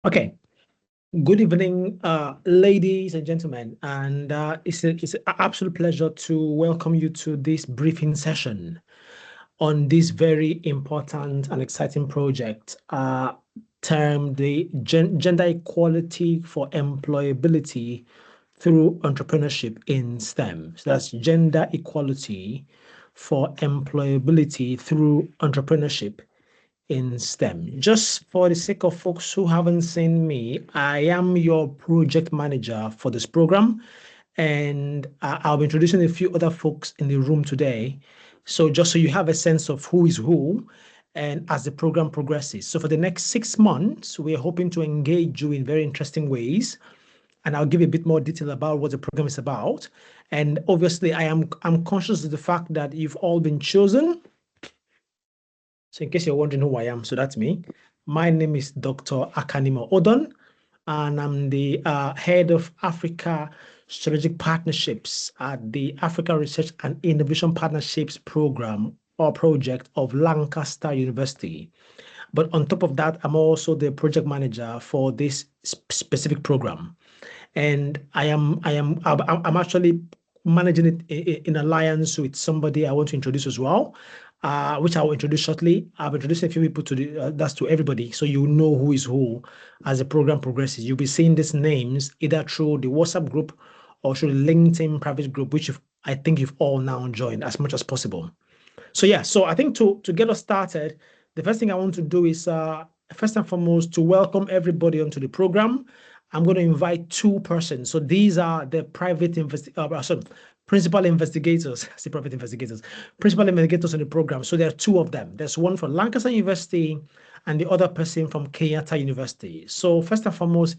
Okay. Good evening, ladies and gentlemen, and it's an absolute pleasure to welcome you to this briefing session on this very important and exciting project termed the Gender Equality for Employability through Entrepreneurship in STEM. So that's Gender Equality for Employability through Entrepreneurship in STEM. Just for the sake of folks who haven't seen me, I am your project manager for this program, and I'll be introducing a few other folks in the room today. So just so you have a sense of who is who, and as the program progresses. So for the next 6 months, we're hoping to engage you in very interesting ways, and I'll give you a bit more detail about what the program is about. And obviously, I'm conscious of the fact that you've all been chosen. So in case you're wondering who I am, so that's me. My name is Dr. Akanimo Odon, and I'm the head of Africa Strategic Partnerships at the Africa Research and Innovation Partnerships Program or project of Lancaster University. But on top of that, I'm also the project manager for this specific program. And I'm actually managing it in alliance with somebody I want to introduce as well, which I will introduce shortly. I've introduced a few people to that's to everybody, so you know who is who as the program progresses. You'll be seeing these names either through the WhatsApp group or through the LinkedIn private group, which I think you've all now joined as much as possible. So yeah, so I think to get us started, the first thing I want to do is first and foremost to welcome everybody onto the program. I'm going to invite two persons. So these are the principal investigators. I say private investigators, principal investigators in the program. So there are two of them. There's one from Lancaster University and the other person from Kenyatta University. So first and foremost,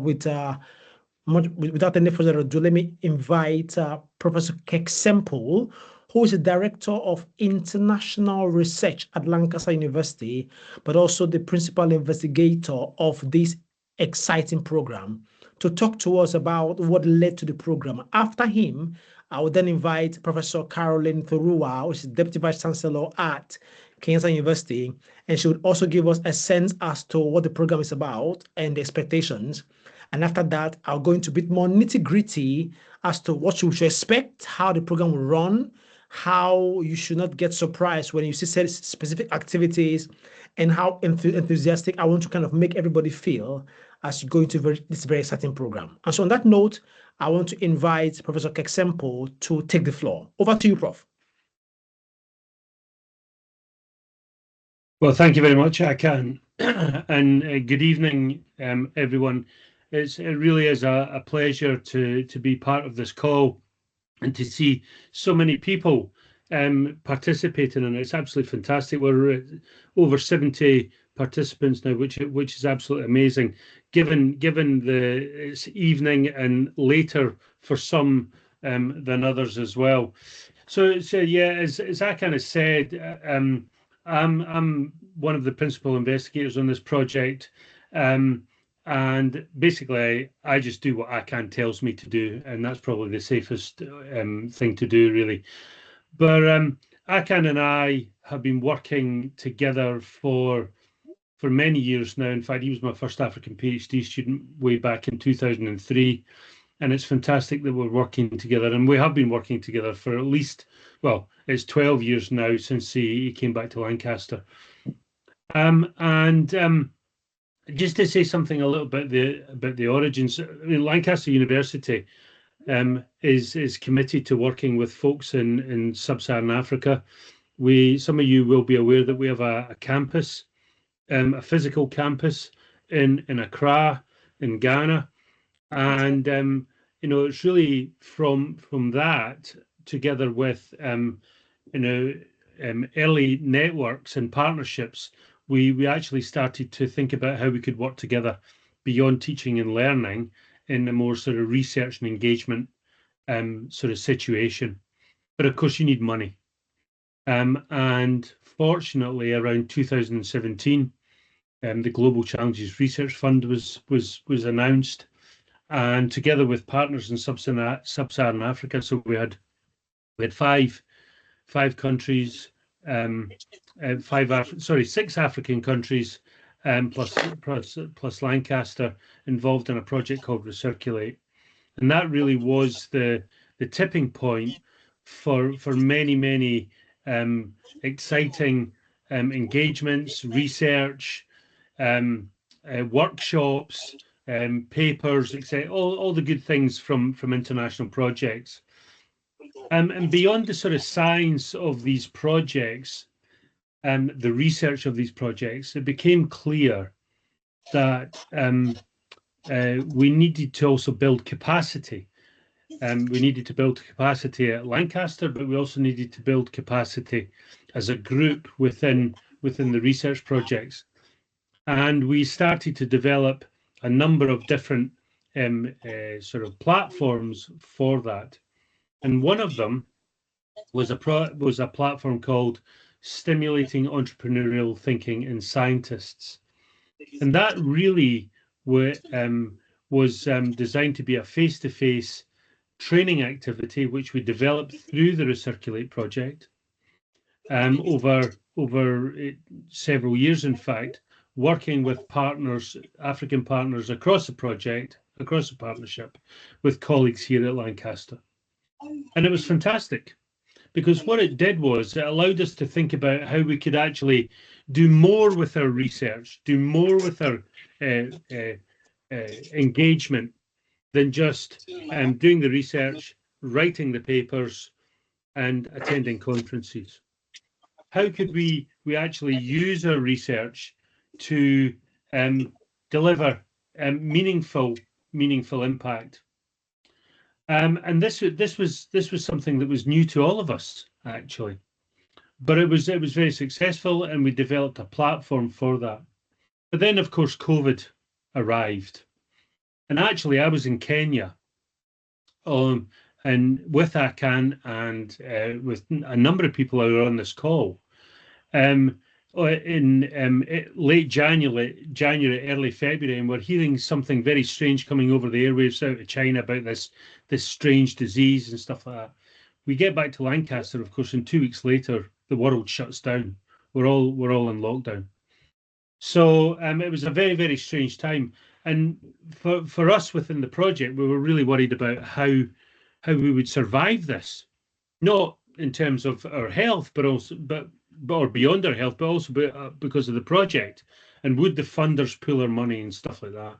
without any further ado, let me invite Professor Keksemple, who is the Director of International Research at Lancaster University, but also the principal investigator of this exciting program, to talk to us about what led to the program. After him, I will then invite Professor Caroline Thurua, who is Deputy Vice Chancellor at Kenyatta University, and she would also give us a sense as to what the program is about and the expectations. And after that, I'll go into a bit more nitty-gritty as to what you should expect, how the program will run, how you should not get surprised when you see specific activities, and how enthusiastic I want to kind of make everybody feel as you go into this very exciting program. And so on that note, I want to invite Professor Keksemple to take the floor. Over to you, Prof. Well, thank you very much, Akan, and good evening, everyone. It really is a pleasure to be part of this call and to see so many people participating, and it's absolutely fantastic. We're over 70 participants now, which is absolutely amazing, given it's evening and later for some than others as well. So yeah, as Akan has said, I'm one of the principal investigators on this project, and basically I just do what Akan tells me to do, and that's probably the safest thing to do, really. But Akan and I have been working together for many years now. In fact, he was my first African PhD student way back in 2003. And it's fantastic that we're working together, and we have been working together for at least, well, it's 12 years now since he came back to Lancaster. Just to say something a little bit about the origins, I mean, Lancaster University is committed to working with folks in sub-Saharan Africa. Some of you will be aware that we have a campus, a physical campus in Accra, in Ghana. And it's really from that, together with early networks and partnerships, we actually started to think about how we could work together beyond teaching and learning in a more sort of research and engagement sort of situation. But of course, you need money. And fortunately, around 2017, the Global Challenges Research Fund was announced. And together with partners in sub-Saharan Africa, so we had five countries, 6 African countries, plus Lancaster involved in a project called Recirculate. And that really was the tipping point for many exciting engagements, research, workshops, papers, etc. All the good things from international projects. And beyond the sort of science of these projects and the research of these projects, it became clear that we needed to also build capacity. We needed to build capacity at Lancaster, but we also needed to build capacity as a group within the research projects. And we started to develop a number of different sort of platforms for that. And one of them was a platform called Stimulating Entrepreneurial Thinking in Scientists. And that really was designed to be a face-to-face training activity, which we developed through the Recirculate project over several years, in fact, working with partners, African partners across the project, across the partnership, with colleagues here at Lancaster. And it was fantastic, because what it did was it allowed us to think about how we could actually do more with our research, do more with our engagement than just doing the research, writing the papers, and attending conferences. How could we actually use our research to deliver meaningful impact? And this was something that was new to all of us, actually, but it was very successful, and we developed a platform for that. But then, of course, COVID arrived, and actually, I was in Kenya, and with Akan and with a number of people who are on this call, in late January, early February, and we're hearing something very strange coming over the airwaves out of China about this strange disease and stuff like that. We get back to Lancaster, of course, and 2 weeks later, the world shuts down. We're all in lockdown. So it was a very strange time. And for us within the project, we were really worried about how we would survive this, not in terms of our health, but or beyond our health, but also because of the project, and would the funders pool our money and stuff like that.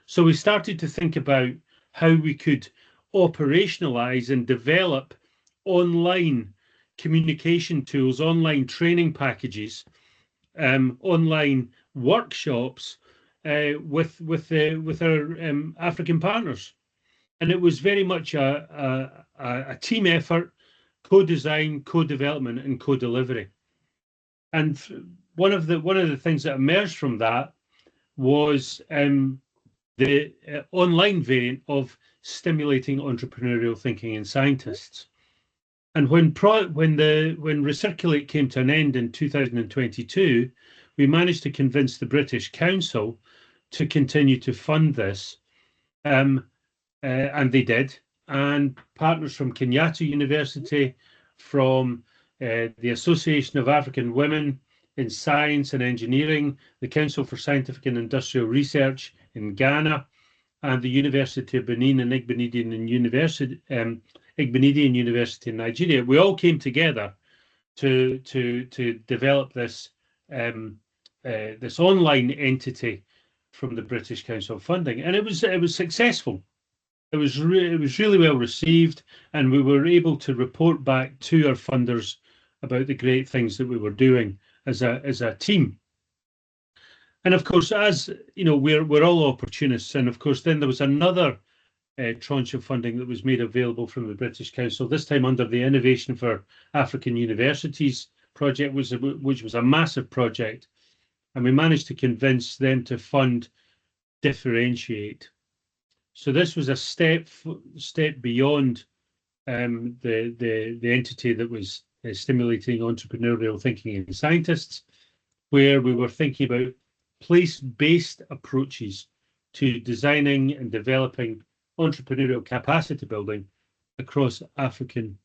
So we started to think about how we could operationalize and develop online communication tools, online training packages, online workshops with our African partners. And it was very much a team effort, co-design, co-development, and co-delivery. And one of the things that emerged from that was the online variant of Stimulating Entrepreneurial Thinking in Scientists. And when Recirculate came to an end in 2022, we managed to convince the British Council to continue to fund this, and they did. And partners from Kenyatta University, from the Association of African Women in Science and Engineering, the Council for Scientific and Industrial Research in Ghana, and the University of Benin and Igbinedian University in Nigeria, we all came together to develop this this online entity from the British Council funding, and it was successful. It was really well received, and we were able to report back to our funders about the great things that we were doing as a team. And of course, as you know, we're all opportunists, and of course, then there was another tranche of funding that was made available from the British Council, this time under the Innovation for African Universities project, which was a massive project, and we managed to convince them to fund Differentiate. So this was a step beyond the entity that was stimulating entrepreneurial thinking in scientists, where we were thinking about place-based approaches to designing and developing entrepreneurial capacity building across African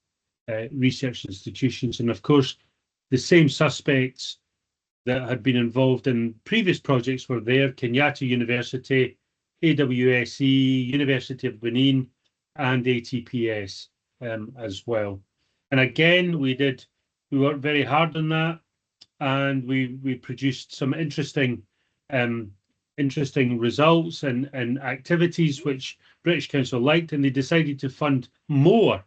research institutions. And of course, the same suspects that had been involved in previous projects were there: Kenyatta University, AWSE, University of Benin, and ATPS as well. And again, we worked very hard on that, and we produced some interesting results and activities which British Council liked, and they decided to fund more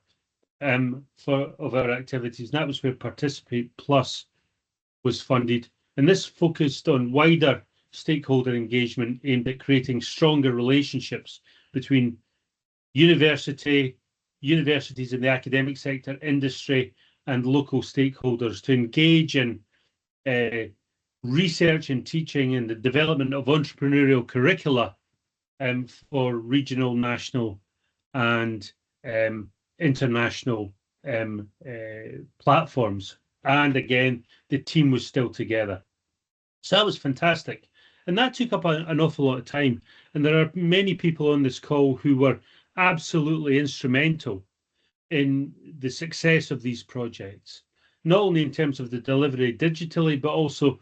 of our activities. And that was where Participate Plus was funded. And this focused on wider stakeholder engagement aimed at creating stronger relationships between universities in the academic sector, industry, and local stakeholders to engage in research and teaching and the development of entrepreneurial curricula for regional, national, and international platforms. And again, the team was still together. So that was fantastic. And that took up an awful lot of time. And there are many people on this call who were absolutely instrumental in the success of these projects, not only in terms of the delivery digitally, but also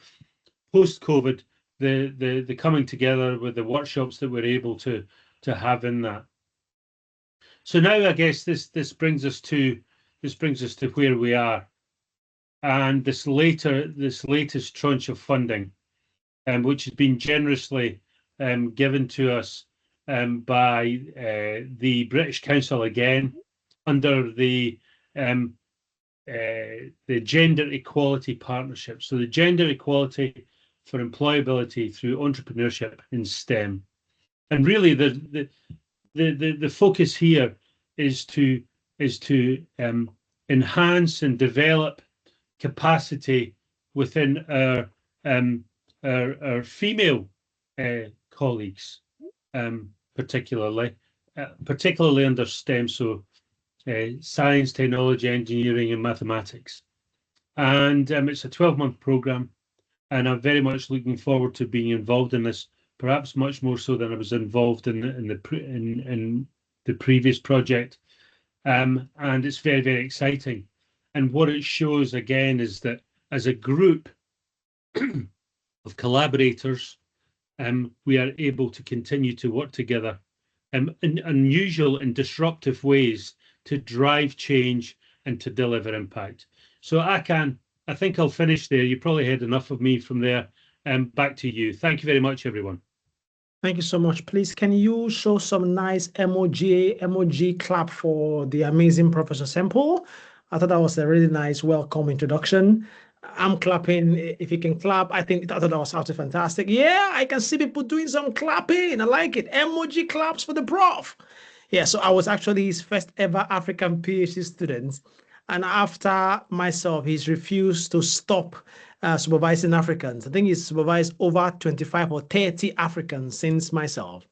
post-COVID, the coming together with the workshops that we're able to have in that. So now I guess this brings us to where we are, and this latest tranche of funding, which has been generously given to us by the British Council again under the Gender Equality Partnership. So the Gender Equality for Employability through Entrepreneurship in STEM. And really the focus here is to enhance and develop capacity within our female colleagues, particularly under STEM, so science, technology, engineering, and mathematics. And it's a 12-month program, and I'm very much looking forward to being involved in this, perhaps much more so than I was involved in the previous project. And it's very, very exciting. And what it shows again is that as a group of collaborators, we are able to continue to work together in unusual and disruptive ways to drive change and to deliver impact. So I think I'll finish there. You probably had enough of me from there. Back to you. Thank you very much, everyone. Thank you so much. Please, can you show some nice emoji clap for the amazing Professor Semple? I thought that was a really nice, welcome introduction. I'm clapping. If you can clap, I thought that was absolutely fantastic. Yeah, I can see people doing some clapping. I like it. Emoji claps for the prof. Yeah, so I was actually his first ever African PhD student. And after myself, he's refused to stop supervising Africans. I think he's supervised over 25 or 30 Africans since myself.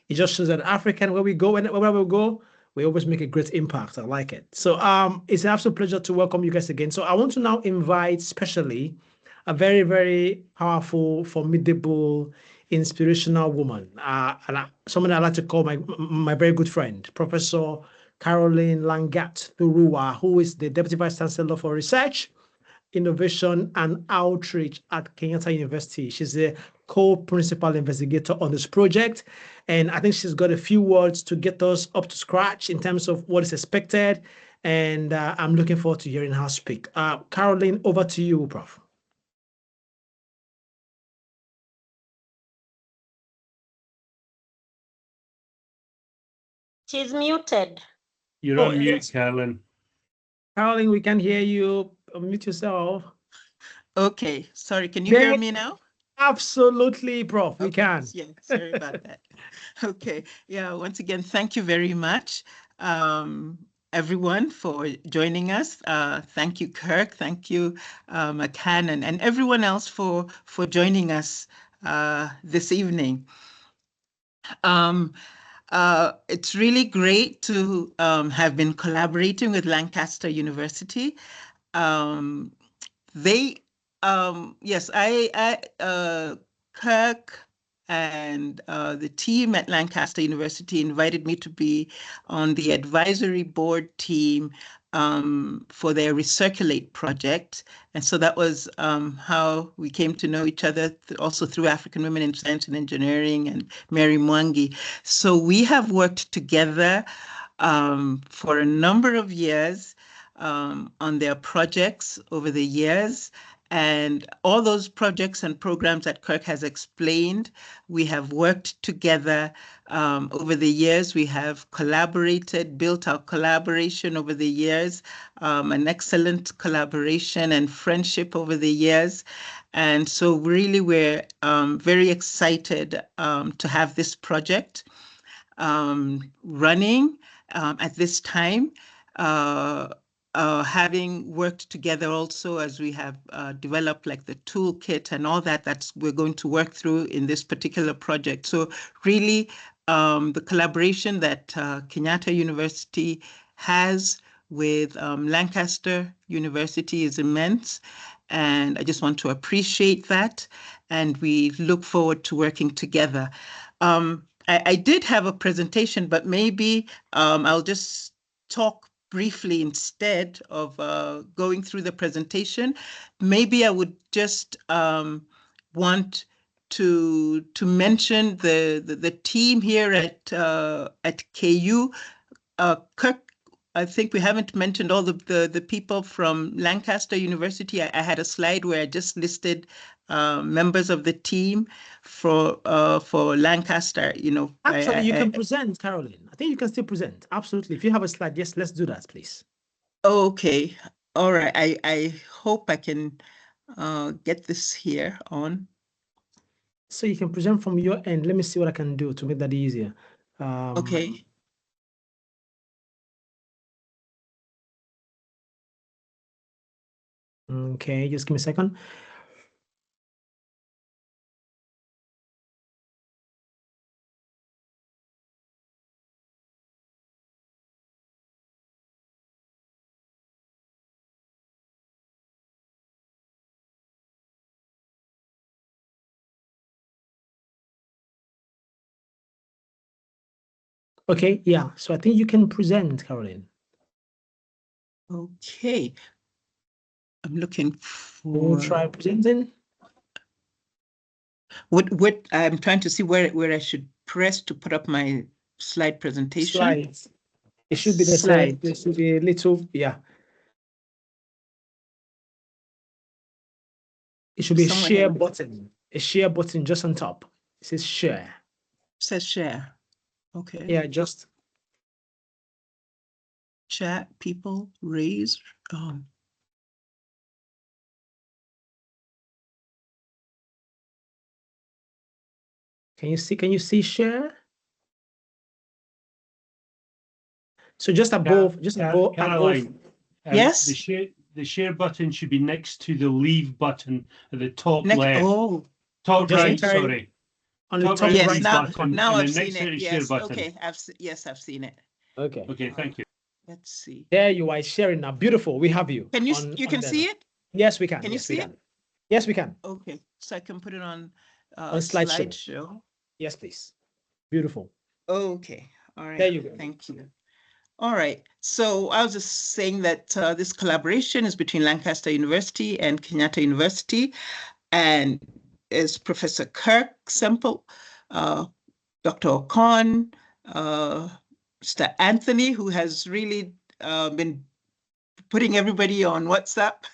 It just shows that African, where we go, wherever we go, we always make a great impact. I like it. So it's an absolute pleasure to welcome you guys again. So I want to now invite specially a very, very powerful, formidable, inspirational woman, someone I like to call my very good friend, Professor Caroline Langat Thurua, who is the Deputy Vice Chancellor for Research, Innovation and Outreach at Kenyatta University. She's a co-principal investigator on this project. And I think she's got a few words to get us up to scratch in terms of what is expected. And I'm looking forward to hearing her speak. Caroline, over to you, Prof. She's muted. You're on mute, yes. Caroline. Caroline, we can hear you. Unmute yourself. Okay, sorry, can you hear me now? Absolutely, Prof. We can. Yeah, sorry about that. Okay, yeah, once again, thank you very much, everyone, for joining us. Thank you, Kirk. Thank you, McCann, and everyone else for joining us this evening. It's really great to have been collaborating with Lancaster University. Kirk and the team at Lancaster University invited me to be on the advisory board team for their Recirculate project. And so that was how we came to know each other, also through African Women in Science and Engineering and Mary Mwangi. So we have worked together for a number of years on their projects over the years. And all those projects and programs that Kirk has explained, we have worked together over the years. We have collaborated, built our collaboration over the years, an excellent collaboration and friendship over the years. And so really we're very excited to have this project running at this time. Having worked together also as we have developed like the toolkit and all that, that's we're going to work through in this particular project. So really the collaboration that Kenyatta University has with Lancaster University is immense. And I just want to appreciate that. And we look forward to working together. I did have a presentation, but maybe I'll just talk briefly instead of going through the presentation. Maybe I would just want to mention the team here at KU. Kirk, I think we haven't mentioned all the people from Lancaster University. I had a slide where I just listed members of the team for Lancaster. You know, Actually, you can present, Caroline. I think you can still present. Absolutely. If you have a slide, yes, let's do that, please. Okay. All right. I hope I can get this here on. So you can present from your end. Let me see what I can do to make that easier. Okay. Okay, just give me a second. Okay, yeah. So I think you can present, Caroline. Okay. I'm looking for. We'll try presenting. What I'm trying to see where I should press to put up my slide presentation. Slides. It should be the slide. There should be a little, yeah. It should be a share button. A share button just on top. It says share. It says share. Okay. Yeah, just chat, people, raise. Can you see share? So just above, Caroline, yes. The share button should be next to the leave button at the top left. Oh, top right. Sorry. On the top right. Yes, button. Now and I've then seen next it. to the Yes. share button. Okay. I've seen it. Okay. Okay. Thank you. Let's see. There you are sharing now. Beautiful. We have you. Can you see it? Yes, we can. Can you see it? Yes, we can. Okay, so I can put it on slideshow. Yes, please. Beautiful. Okay. All right. There you go. Thank you. All right. So I was just saying that this collaboration is between Lancaster University and Kenyatta University, and is Professor Kirk Semple, Dr. Okon, Mr. Anthony, who has really been putting everybody on WhatsApp.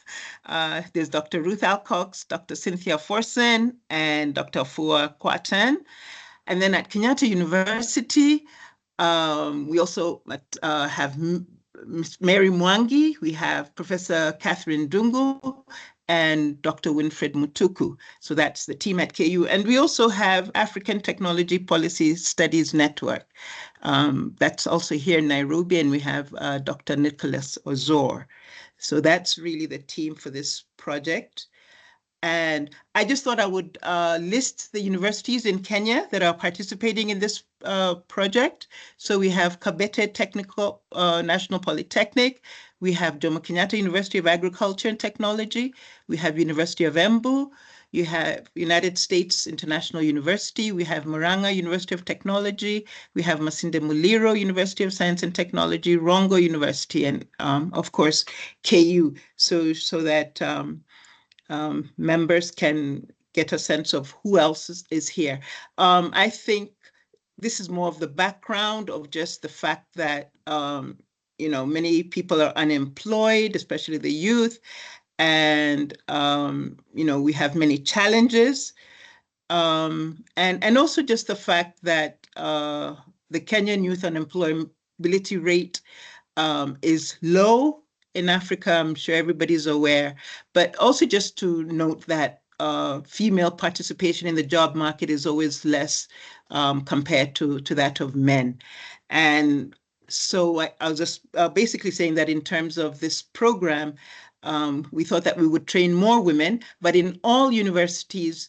There's Dr. Ruth Alcox, Dr. Cynthia Forsen, and Dr. Fua Kwatan. And then at Kenyatta University, we also have Ms. Mary Mwangi, we have Professor Catherine Dungu, and Dr. Winfred Mutuku. So that's the team at KU. And we also have African Technology Policy Studies Network. That's also here in Nairobi, and we have Dr. Nicholas Ozor. So that's really the team for this project. And I just thought I would list the universities in Kenya that are participating in this project. So we have Kabete Technical National Polytechnic. We have Jomo Kenyatta University of Agriculture and Technology. We have University of Embu, you have United States International University, we have Murang'a University of Technology, we have Masinde Muliro University of Science and Technology, Rongo University, and of course, KU, so that members can get a sense of who else is here. I think this is more of the background of just the fact that many people are unemployed, especially the youth, and we have many challenges, and also just the fact that the Kenyan youth unemployability rate is low in Africa. I'm sure everybody's aware, but also just to note that female participation in the job market is always less compared to that of men. And so I was just basically saying that in terms of this program, we thought that we would train more women, but in all universities,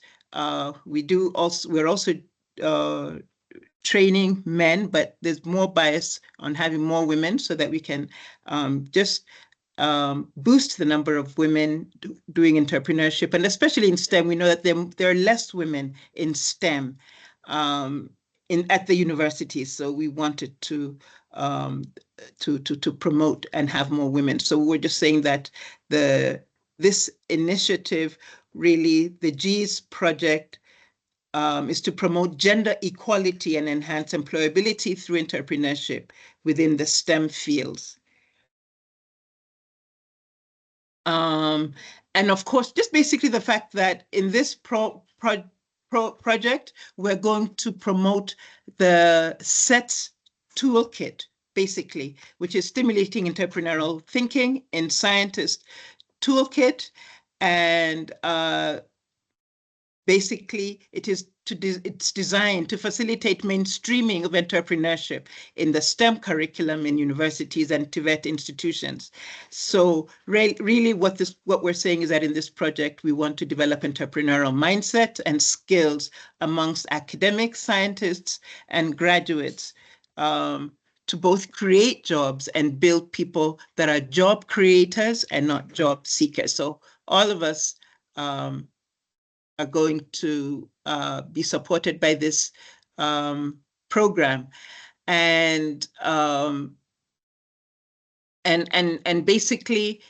we're also training men, but there's more bias on having more women so that we can just boost the number of women doing entrepreneurship, and especially in STEM. We know that there are less women in STEM at the universities, so we wanted to promote and have more women. So we're just saying that this initiative, really, the GEES project, is to promote gender equality and enhance employability through entrepreneurship within the STEM fields. And of course, just basically the fact that in this project, we're going to promote the SETS toolkit, basically, which is stimulating entrepreneurial thinking in scientist toolkit. And basically, it's designed to facilitate mainstreaming of entrepreneurship in the STEM curriculum in universities and TVET institutions. So really what we're saying is that in this project, we want to develop entrepreneurial mindset and skills amongst academics, scientists, and graduates to both create jobs and build people that are job creators and not job seekers. So all of us are going to be supported by this program, and basically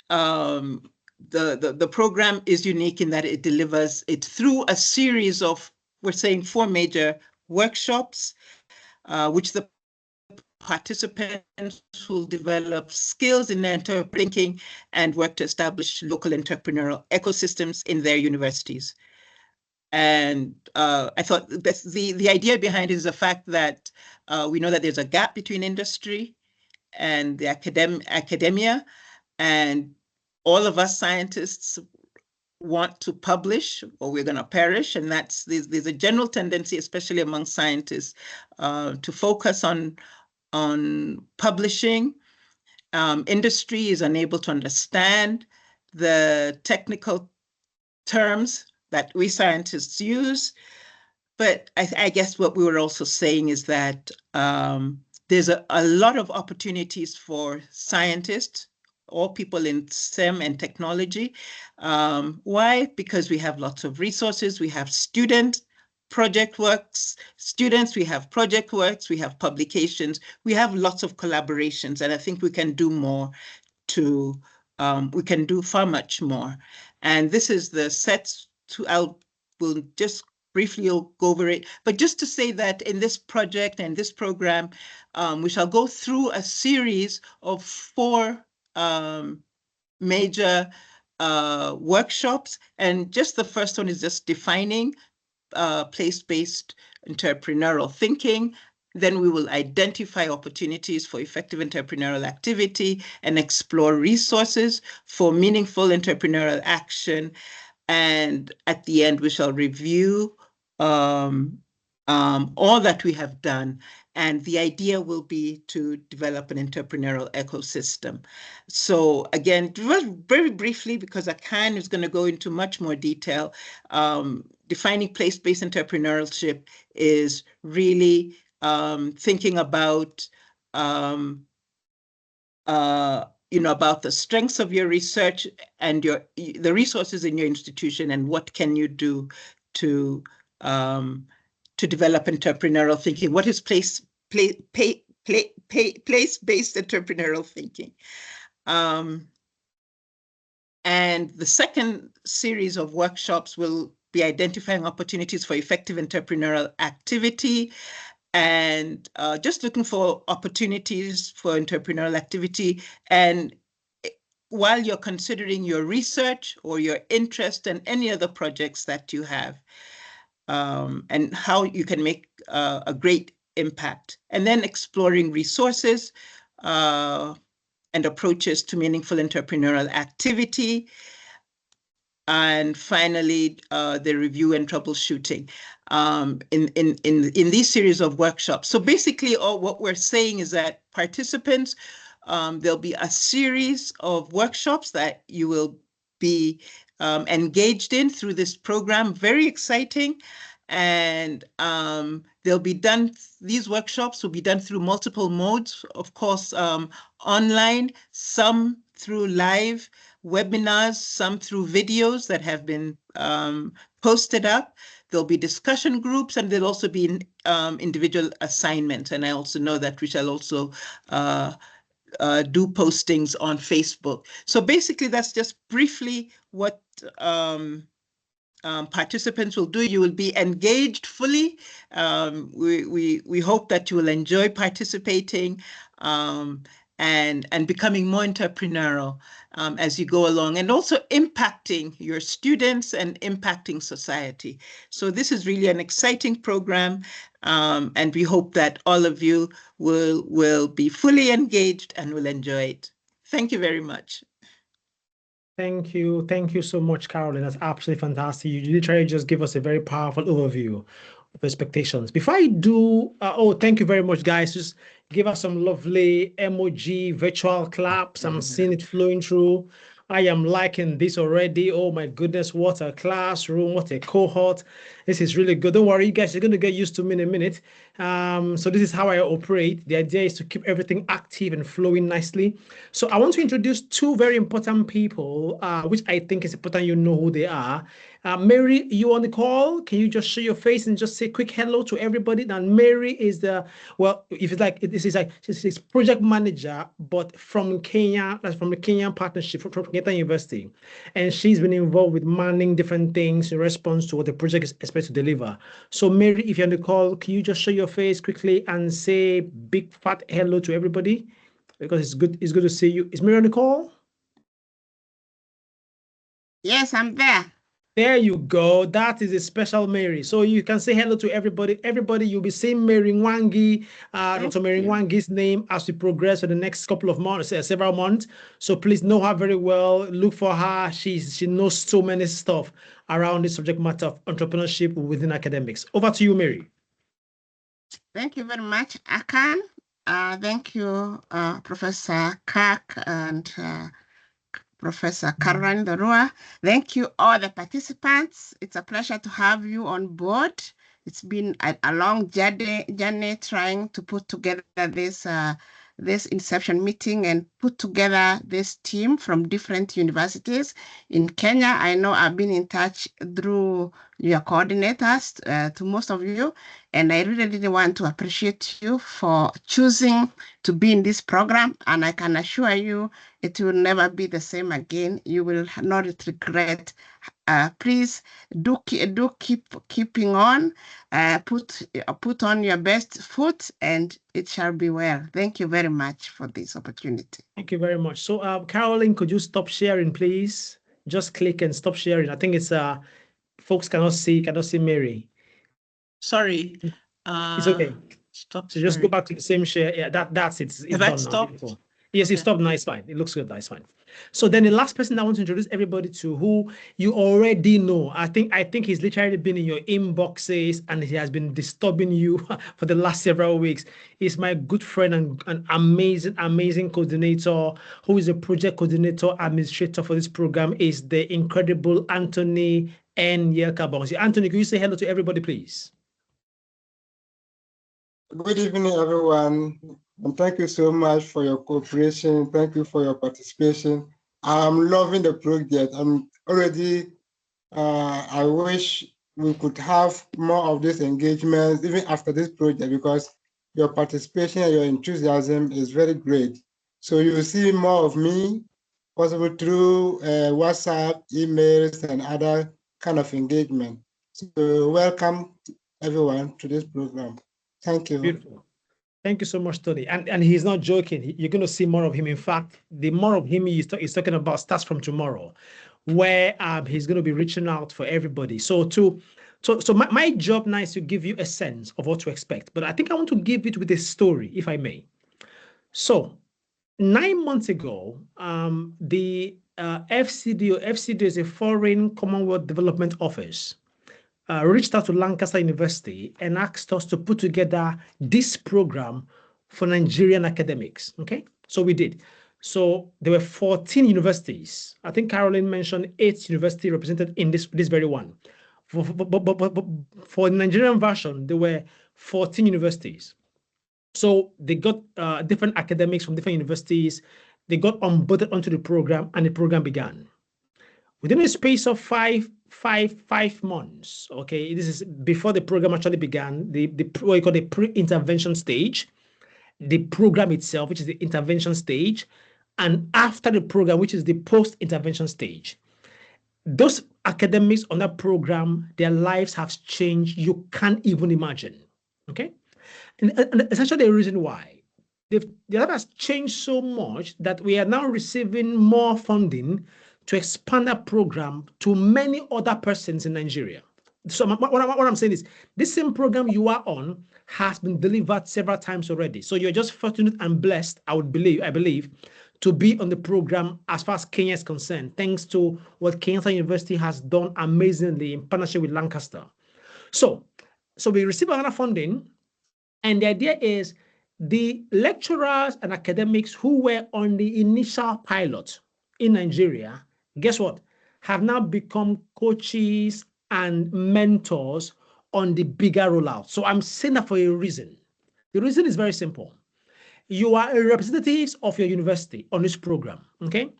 the program is unique in that it delivers it through a series of, we're saying, 4 major workshops, which the participants will develop skills in entrepreneurial thinking and work to establish local entrepreneurial ecosystems in their universities. And I thought that the idea behind it is the fact that we know that there's a gap between industry and the academia, and all of us scientists want to publish or we're going to perish. And there's a general tendency, especially among scientists, to focus on publishing. Industry is unable to understand the technical terms that we scientists use. But I guess what we were also saying is that there's a lot of opportunities for scientists, all people in STEM and technology. Why? Because we have lots of resources. We have students, project works, students, we have project works, we have publications, we have lots of collaborations, and I think we can do more we can do far much more. And this is the sets we'll just briefly go over it, but just to say that in this project and this program, we shall go through a series of 4 major workshops. And just the first one is just defining place-based entrepreneurial thinking. Then we will identify opportunities for effective entrepreneurial activity and explore resources for meaningful entrepreneurial action. And at the end, we shall review all that we have done. And the idea will be to develop an entrepreneurial ecosystem. So again, very briefly, because Akan is going to go into much more detail, defining place-based entrepreneurship is really thinking about about the strengths of your research and the resources in your institution, and what can you do to develop entrepreneurial thinking. What is place-based entrepreneurial thinking? And the second series of workshops will be identifying opportunities for effective entrepreneurial activity, and just looking for opportunities for entrepreneurial activity. And while you're considering your research or your interest in any other projects that you have, and how you can make a great impact. And then exploring resources and approaches to meaningful entrepreneurial activity. And finally, the review and troubleshooting in these series of workshops. So basically, what we're saying is that participants, there'll be a series of workshops that you will be engaged in through this program. Very exciting. And they'll be done, these workshops will be done through multiple modes, of course, online, some through live webinars, some through videos that have been posted up. There'll be discussion groups, and there'll also be individual assignments. And I also know that we shall also do postings on Facebook. So basically, that's just briefly what participants will do. You will be engaged fully. We hope that you will enjoy participating and becoming more entrepreneurial as you go along, and also impacting your students and impacting society. So this is really an exciting program, and we hope that all of you will be fully engaged and will enjoy it. Thank you very much. Thank you. Thank you so much, Carolyn. That's absolutely fantastic. You literally just give us a very powerful overview of expectations. Before I do, thank you very much, guys. Just give us some lovely emoji, virtual claps. I'm seeing it flowing through. I am liking this already. Oh my goodness, what a classroom, what a cohort. This is really good. Don't worry, you guys, you're going to get used to me in a minute. So this is how I operate. The idea is to keep everything active and flowing nicely. So I want to introduce two very important people, which I think is important you know who they are. Mary, you on the call? Can you just show your face and just say a quick hello to everybody? And Mary is the, well, if it's like, this is like, she's project manager, but from Kenya, that's from the Kenyan partnership from Kenyatta University. And she's been involved with manning different things in response to what the project is expected to deliver. So Mary, if you're on the call, can you just show your face quickly and say big fat hello to everybody? Because it's good to see you. Is Mary on the call? Yes, I'm there. There you go. That is a special Mary. So you can say hello to everybody. Everybody, you'll be seeing Mary Nwangi, Dr. Mary Nwangi's name as we progress for the next couple of months, several months. So please know her very well. Look for her. She knows so many stuff around the subject matter of entrepreneurship within academics. Over to you, Mary. Thank you very much, Akan. Thank you, Professor Kirk and Professor Caroline Dorua. Thank you, all the participants. It's a pleasure to have you on board. It's been a long journey trying to put together this inception meeting and put together this team from different universities in Kenya. I know I've been in touch through your coordinators to most of you, and I really want to appreciate you for choosing to be in this program, and I can assure you it will never be the same again. You will not regret. Please do keeping on. Put on your best foot, and it shall be well. Thank you very much for this opportunity. Thank you very much. So, Caroline, could you stop sharing, please? Just click and stop sharing. I think it's folks cannot see Mary. Sorry. It's okay. Stop. So just go back to the same share. Yeah, that's it. It's done stopped? now. Yes, it stopped. Nice, fine. It looks good. That's fine. So then the last person I want to introduce everybody to, who you already know. I think he's literally been in your inboxes and he has been disturbing you for the last several weeks. He's my good friend and an amazing coordinator, who is a project coordinator administrator for this program, is the incredible Anthony N. Yelkabonsi. Anthony, can you say hello to everybody, please? Good evening, everyone, and thank you so much for your cooperation. Thank you for your participation. I'm loving the project. I'm already, I wish we could have more of these engagements even after this project, because your participation and your enthusiasm is very great. So you will see more of me, possible through WhatsApp, emails, and other kind of engagement. So welcome everyone to this program. Thank you. Beautiful. Thank you so much, Tony. And he's not joking. You're going to see more of him. In fact, the more of him he's talking about starts from tomorrow, where he's going to be reaching out for everybody. So my job now is to give you a sense of what to expect. But I think I want to give it with a story, if I may. So 9 months ago, the FCD is a Foreign Commonwealth Development Office, reached out to Lancaster University and asked us to put together this program for Nigerian academics. Okay, so we did. So there were 14 universities. I think Caroline mentioned 8 universities represented in this very one. For the Nigerian version, there were 14 universities. So they got different academics from different universities. They got onboarded onto the program, and the program began. Within a space of five months, okay, this is before the program actually began, what you call the pre-intervention stage, the program itself, which is the intervention stage, and after the program, which is the post-intervention stage. Those academics on that program, their lives have changed. You can't even imagine, okay? And essentially the reason why. The life has changed so much that we are now receiving more funding to expand that program to many other persons in Nigeria. So what I'm saying is, this same program you are on has been delivered several times already. So you're just fortunate and blessed, I believe, to be on the program as far as Kenya is concerned, thanks to what Kenyatta University has done amazingly in partnership with Lancaster. So we received another funding, and the idea is the lecturers and academics who were on the initial pilot in Nigeria, guess what, have now become coaches and mentors on the bigger rollout. So I'm saying that for a reason. The reason is very simple. You are a representatives of your university on this program, okay?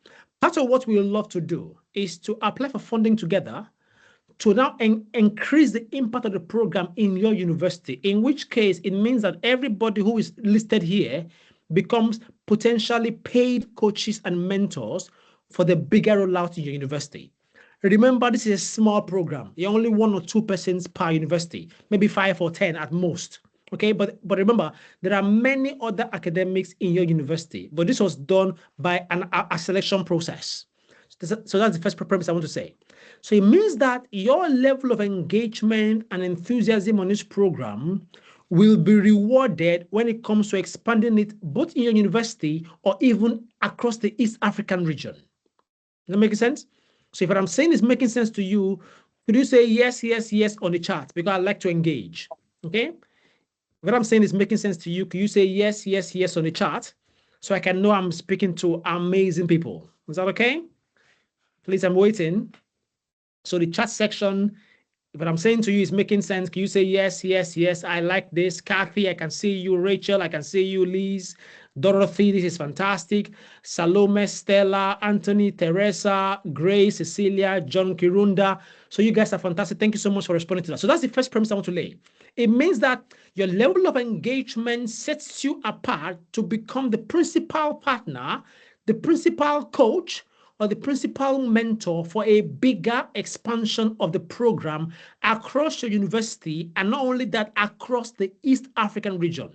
Part of what we would love to do is to apply for funding together to now increase the impact of the program in your university, in which case it means that everybody who is listed here becomes potentially paid coaches and mentors for the bigger rollout in your university. Remember, this is a small program. You're only 1 or 2 persons per university, maybe 5 or 10 at most. Okay, but remember, there are many other academics in your university, but this was done by a selection process. So that's the first premise I want to say. So it means that your level of engagement and enthusiasm on this program will be rewarded when it comes to expanding it both in your university or even across the East African region. Does that make sense? So if what I'm saying is making sense to you, could you say yes, yes, yes on the chat? Because I like to engage. Okay? What I'm saying is making sense to you. Could you say yes, yes, yes on the chat? So I can know I'm speaking to amazing people. Is that okay? Please, I'm waiting. So the chat section, what I'm saying to you is making sense. Can you say yes, yes, yes? I like this. Kathy, I can see you. Rachel, I can see you. Liz, Dorothy, this is fantastic. Salome, Stella, Anthony, Teresa, Grace, Cecilia, John Kirunda. So you guys are fantastic. Thank you so much for responding to that. So that's the first premise I want to lay. It means that your level of engagement sets you apart to become the principal partner, the principal coach, or the principal mentor for a bigger expansion of the program across your university, and not only that, across the East African region.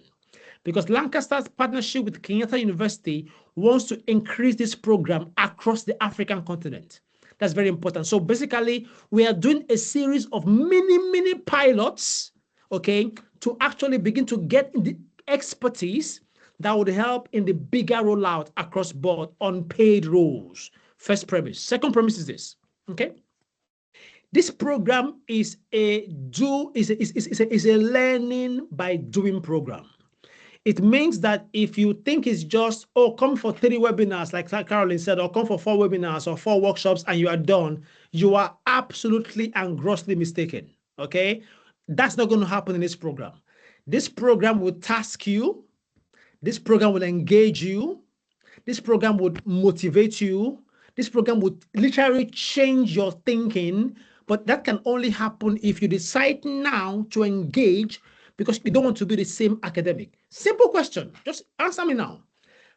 Because Lancaster's partnership with Kenyatta University wants to increase this program across the African continent. That's very important. So basically, we are doing a series of mini pilots, okay, to actually begin to get the expertise that would help in the bigger rollout across board on paid roles. First premise. Second premise is this, okay? This program is a learning by doing program. It means that if you think it's just, oh, come for 3 webinars, like Caroline said, or come for 4 webinars or 4 workshops and you are done, you are absolutely and grossly mistaken, okay? That's not going to happen in this program. This program will task you. This program will engage you. This program would motivate you. This program would literally change your thinking. But that can only happen if you decide now to engage because you don't want to be the same academic. Simple question. Just answer me now.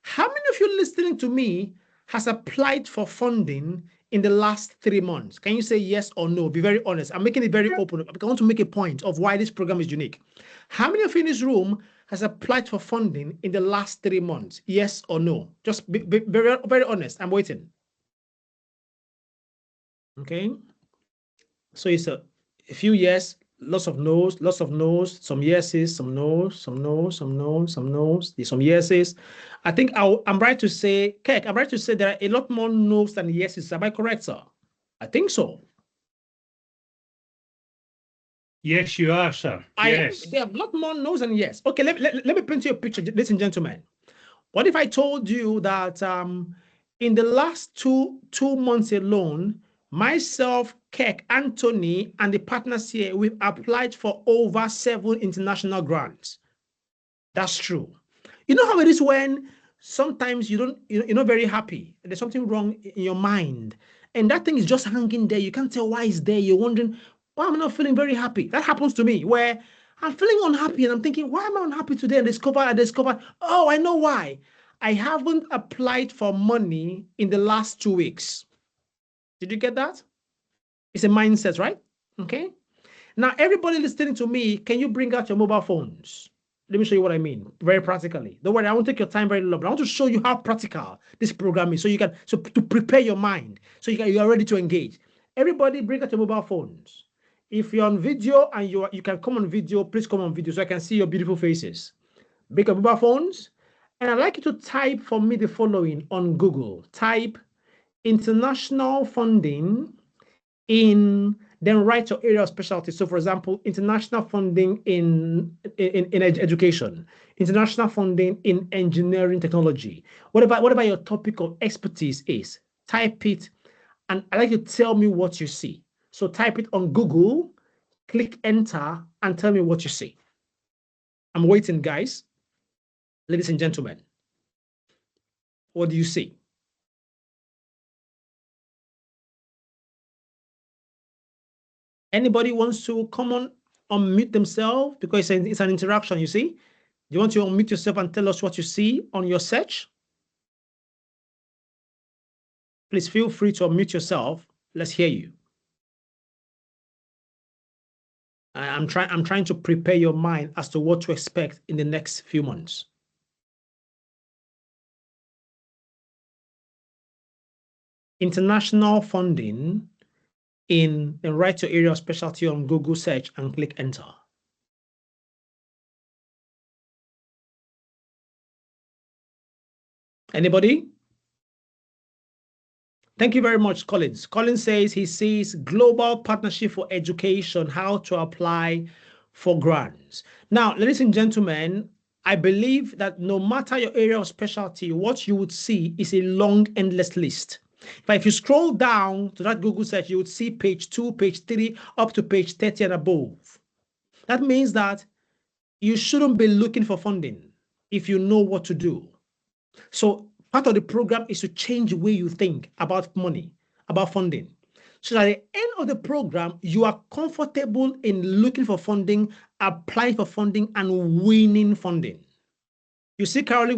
How many of you listening to me has applied for funding in the last 3 months? Can you say yes or no? Be very honest. I'm making it very open. I want to make a point of why this program is unique. How many of you in this room has applied for funding in the last 3 months? Yes or no? Just be very, very honest. I'm waiting. Okay. So it's a few yes, lots of no's, some yeses, some no's, some no's, some no's, some no's, some yeses. I think I'm right to say, Keck, I'm right to say there are a lot more no's than yeses. Am I correct, sir? I think so. Yes, you are, sir. Yes. There are a lot more no's than yes. Okay, let me paint you a picture, ladies and gentlemen. What if I told you that in the last two months alone, myself, Keck, Anthony, and the partners here, we've applied for over 7 international grants. That's true. You know how it is when sometimes you're not very happy. There's something wrong in your mind. And that thing is just hanging there. You can't tell why it's there. You're wondering, why am I not feeling very happy? That happens to me where I'm feeling unhappy and I'm thinking, why am I unhappy today? And I discovered, oh, I know why. I haven't applied for money in the last 2 weeks. Did you get that? It's a mindset, right? Okay. Now, everybody listening to me, can you bring out your mobile phones? Let me show you what I mean very practically. Don't worry, I won't take your time very long, but I want to show you how practical this program is so you can, so to prepare your mind, so you are ready to engage. Everybody bring out your mobile phones. If you're on video and you can come on video, please come on video so I can see your beautiful faces. Bring your mobile phones. And I'd like you to type for me the following on Google. Type international funding in then write your area of specialty. So, for example, international funding in education, international funding in engineering technology. Whatever your topic of expertise is, type it, and I'd like you to tell me what you see. So type it on Google, click enter, and tell me what you see. I'm waiting, guys. Ladies and gentlemen, what do you see? Anybody wants to come on, unmute themselves because it's an interaction, you see? You want to unmute yourself and tell us what you see on your search? Please feel free to unmute yourself. Let's hear you. I'm trying to prepare your mind as to what to expect in the next few months. International funding in the write your area of specialty on Google search and click enter. Anybody? Thank you very much, Collins. Collins says he sees global partnership for education, how to apply for grants. Now, ladies and gentlemen, I believe that no matter your area of specialty, what you would see is a long, endless list. But if you scroll down to that Google search, you would see page 2, page 3, up to page 30 and above. That means that you shouldn't be looking for funding if you know what to do. So part of the program is to change the way you think about money, about funding. So at the end of the program, you are comfortable in looking for funding, applying for funding, and winning funding. You see, Professor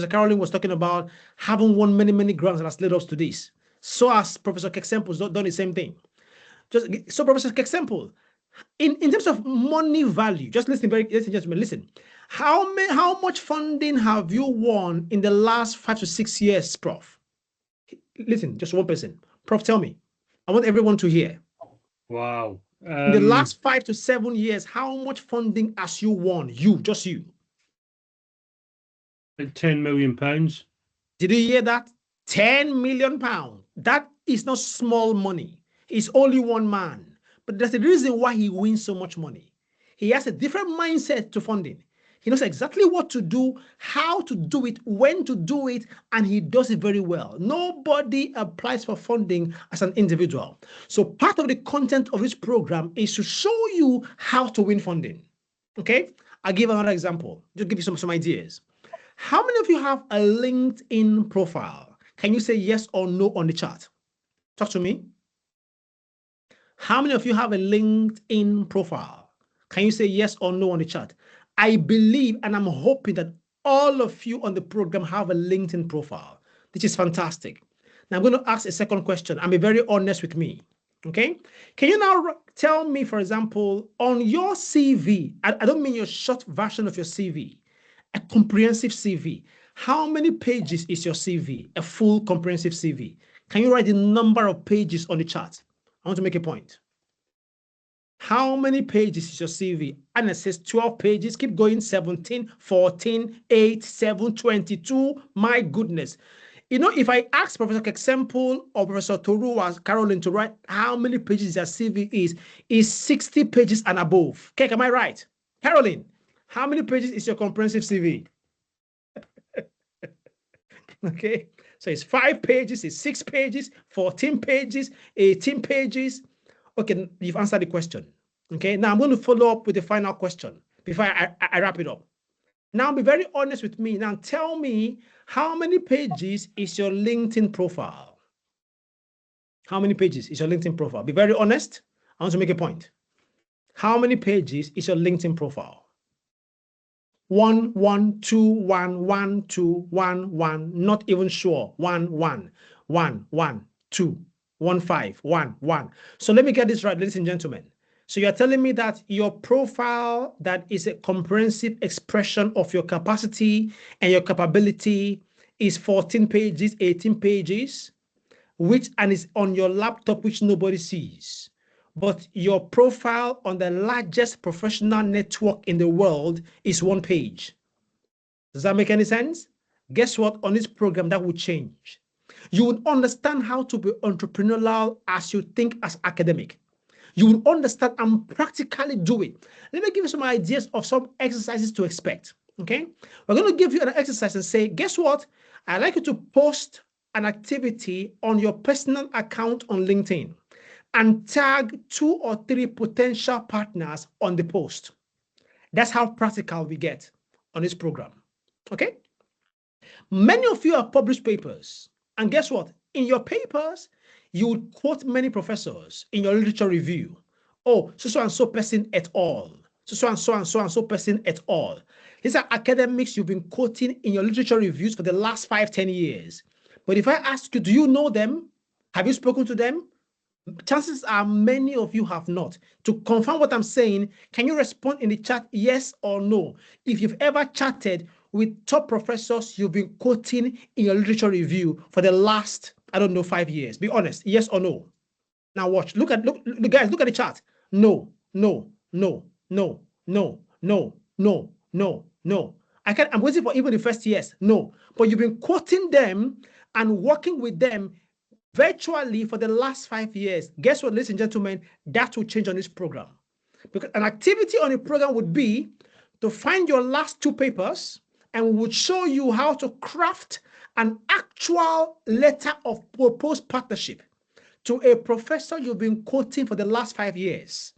Caroline was talking about having won many, many grants that has led us to this. So as Professor Keksempo has done the same thing. So Professor Keksempo, in terms of money value, just listen, ladies and gentlemen, listen. How much funding have you won in the last 5 to 6 years, Prof? Listen, just one person. Prof, tell me. I want everyone to hear. Wow. In the last 5 to 7 years, how much funding has you won? You, just you. £10 million. Did you hear that? £10 million. That is not small money. It's only one man. But there's a reason why he wins so much money. He has a different mindset to funding. He knows exactly what to do, how to do it, when to do it, and he does it very well. Nobody applies for funding as an individual. So part of the content of this program is to show you how to win funding. Okay, I'll give another example. Just give you some ideas. How many of you have a LinkedIn profile? Can you say yes or no on the chat? Talk to me. How many of you have a LinkedIn profile? Can you say yes or no on the chat? I believe and I'm hoping that all of you on the program have a LinkedIn profile, which is fantastic. Now I'm going to ask a second question and be very honest with me. Okay. Can you now tell me, for example, on your CV, I don't mean your short version of your CV, a comprehensive CV. How many pages is your CV? A full comprehensive CV. Can you write the number of pages on the chart? I want to make a point. How many pages is your CV? And it says 12 pages. Keep going. 17, 14, 8, 7, 22. My goodness. You know, if I ask Professor Keksemple or Professor Toru or Caroline to write how many pages their CV is 60 pages and above. Okay, am I right? Caroline, how many pages is your comprehensive CV? Okay, so it's 5 pages, it's 6 pages, 14 pages, 18 pages. Okay, you've answered the question. Okay, now I'm going to follow up with the final question before I wrap it up. Now, be very honest with me. Now, tell me how many pages is your LinkedIn profile? How many pages is your LinkedIn profile? Be very honest. I want to make a point. How many pages is your LinkedIn profile? 1, 1, 2, 1, 1, 2, 1, 1, not even sure. 1, 1, 1, 1, 2, 1, 5, 1, 1. So let me get this right, ladies and gentlemen. So you're telling me that your profile that is a comprehensive expression of your capacity and your capability is 14 pages, 18 pages, which and is on your laptop, which nobody sees. But your profile on the largest professional network in the world is 1 page. Does that make any sense? Guess what? On this program, that will change. You will understand how to be entrepreneurial as you think as academic. You will understand and practically do it. Let me give you some ideas of some exercises to expect. Okay, we're going to give you an exercise and say, guess what? I'd like you to post an activity on your personal account on LinkedIn and tag 2 or 3 potential partners on the post. That's how practical we get on this program. Okay, many of you have published papers, and guess what? In your papers, you would quote many professors in your literature review. Oh, so and so person et al. So and so person et al. These are academics you've been quoting in your literature reviews for the last 5, 10 years. But if I ask you, do you know them? Have you spoken to them? Chances are many of you have not. To confirm what I'm saying, can you respond in the chat yes or no? If you've ever chatted with top professors you've been quoting in your literature review for the last, I don't know, 5 years. Be honest, yes or no. Now watch, look, guys, look at the chat. No, no, no, no, no, no, no, no, no. I'm waiting for even the first yes, no. But you've been quoting them and working with them virtually for the last 5 years. Guess what, ladies and gentlemen? That will change on this program. Because an activity on the program would be to find your last 2 papers and we would show you how to craft an actual letter of proposed partnership to a professor you've been quoting for the last 5 years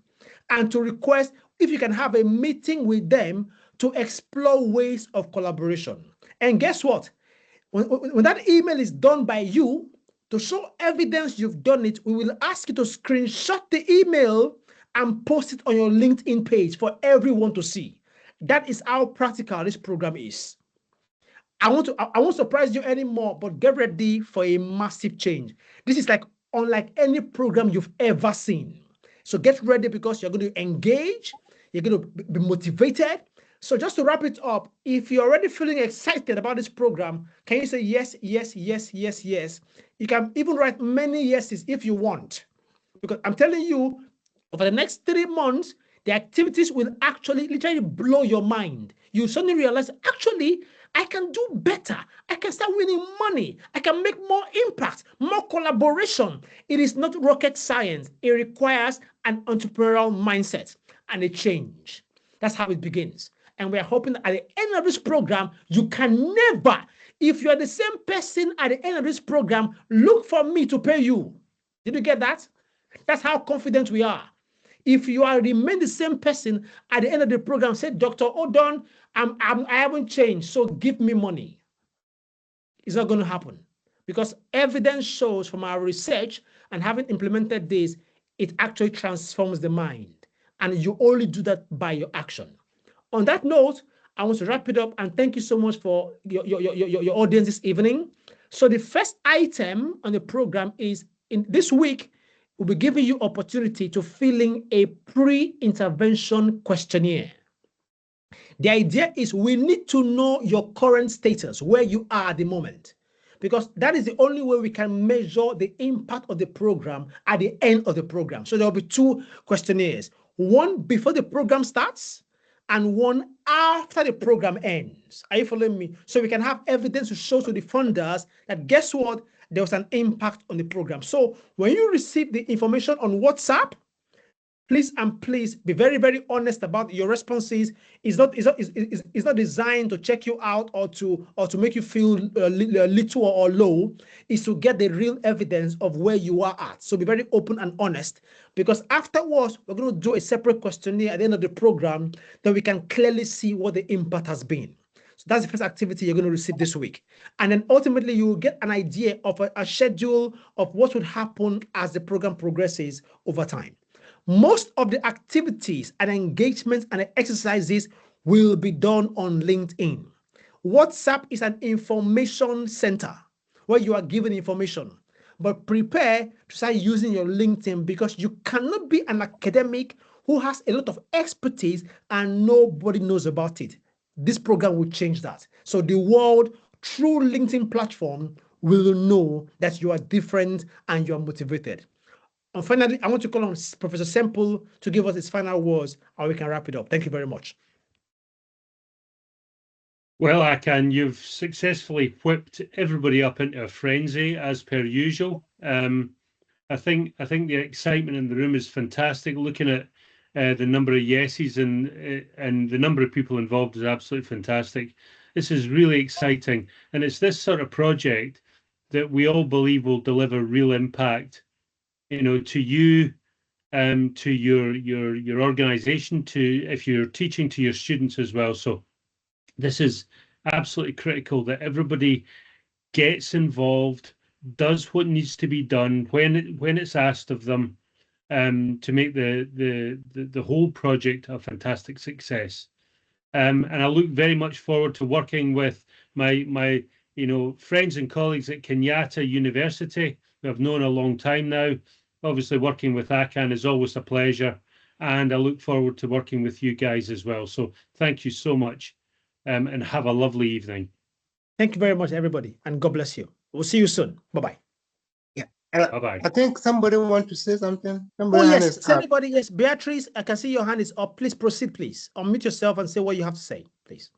and to request if you can have a meeting with them to explore ways of collaboration. And guess what? When that email is done by you, to show evidence you've done it, we will ask you to screenshot the email and post it on your LinkedIn page for everyone to see. That is how practical this program is. I won't surprise you anymore, but get ready for a massive change. This is like unlike any program you've ever seen. So get ready because you're going to engage, you're going to be motivated. So just to wrap it up, if you're already feeling excited about this program, can you say yes, yes, yes, yes, yes? You can even write many yeses if you want. Because I'm telling you, over the next 3 months, the activities will actually literally blow your mind. You suddenly realize, actually, I can do better. I can start winning money. I can make more impact, more collaboration. It is not rocket science. It requires an entrepreneurial mindset and a change. That's how it begins. And we are hoping that at the end of this program, you can never, if you're the same person at the end of this program, look for me to pay you. Did you get that? That's how confident we are. If you are remain the same person at the end of the program, say, Dr. Odon, I haven't changed, so give me money. It's not going to happen, because evidence shows from our research and having implemented this, it actually transforms the mind. And you only do that by your action. On that note, I want to wrap it up and thank you so much for your audience this evening. So the first item on the program is, in this week, we'll be giving you opportunity to fill in a pre-intervention questionnaire. The idea is we need to know your current status, where you are at the moment, because that is the only way we can measure the impact of the program at the end of the program. So there will be 2 questionnaires, one before the program starts and one after the program ends. Are you following me? So we can have evidence to show to the funders that, guess what, there was an impact on the program. So when you receive the information on WhatsApp, please be very, very honest about your responses. It's not designed to check you out or to make you feel little or low. It's to get the real evidence of where you are at. So be very open and honest, because afterwards we're going to do a separate questionnaire at the end of the program, then we can clearly see what the impact has been. So that's the first activity you're going to receive this week. And then ultimately you will get an idea of a schedule of what would happen as the program progresses over time. Most of the activities and engagements and exercises will be done on LinkedIn. WhatsApp is an information center where you are given information, but prepare to start using your LinkedIn, because you cannot be an academic who has a lot of expertise and nobody knows about it. This program will change that. So the world, through LinkedIn platform, will know that you are different and you are motivated. And finally, I want to call on Professor Semple to give us his final words, and we can wrap it up. Thank you very much. Well, Akan, you've successfully whipped everybody up into a frenzy as per usual. I think the excitement in the room is fantastic. Looking at the number of yeses and the number of people involved is absolutely fantastic. This is really exciting, and it's this sort of project that we all believe will deliver real impact, to you, to your organization, to if you're teaching to your students as well. So this is absolutely critical that everybody gets involved, does what needs to be done when it's asked of them, to make the whole project a fantastic success. And I look very much forward to working with my friends and colleagues at Kenyatta University, who I've known a long time now. Obviously, working with Akan is always a pleasure, and I look forward to working with you guys as well. So thank you so much, and have a lovely evening. Thank you very much, everybody, and God bless you. We'll see you soon. Bye-bye. Yeah. Bye-bye. I think somebody want to say something. Yes, anybody? Yes, Beatrice, I can see your hand is up. Please proceed, please. Unmute yourself and say what you have to say, please.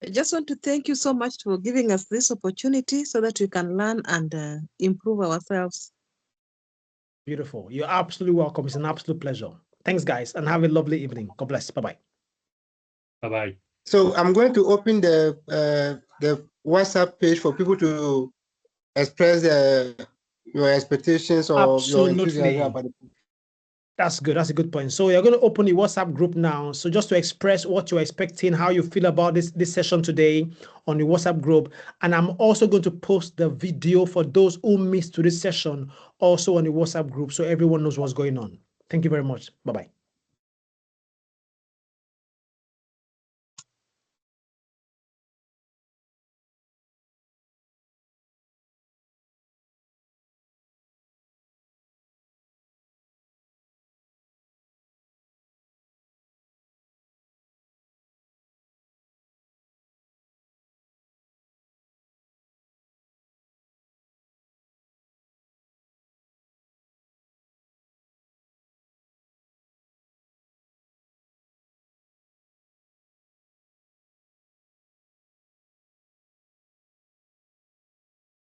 I just want to thank you so much for giving us this opportunity so that we can learn and improve ourselves. Beautiful. You're absolutely welcome. It's an absolute pleasure. Thanks, guys, and have a lovely evening. God bless. Bye-bye. Bye-bye. So I'm going to open the WhatsApp page for people to express your expectations or your enthusiasm about it. That's good. That's a good point. So you're going to open the WhatsApp group now. So just to express what you're expecting, how you feel about this session today on the WhatsApp group. And I'm also going to post the video for those who missed to this session also on the WhatsApp group, so everyone knows what's going on. Thank you very much. Bye-bye.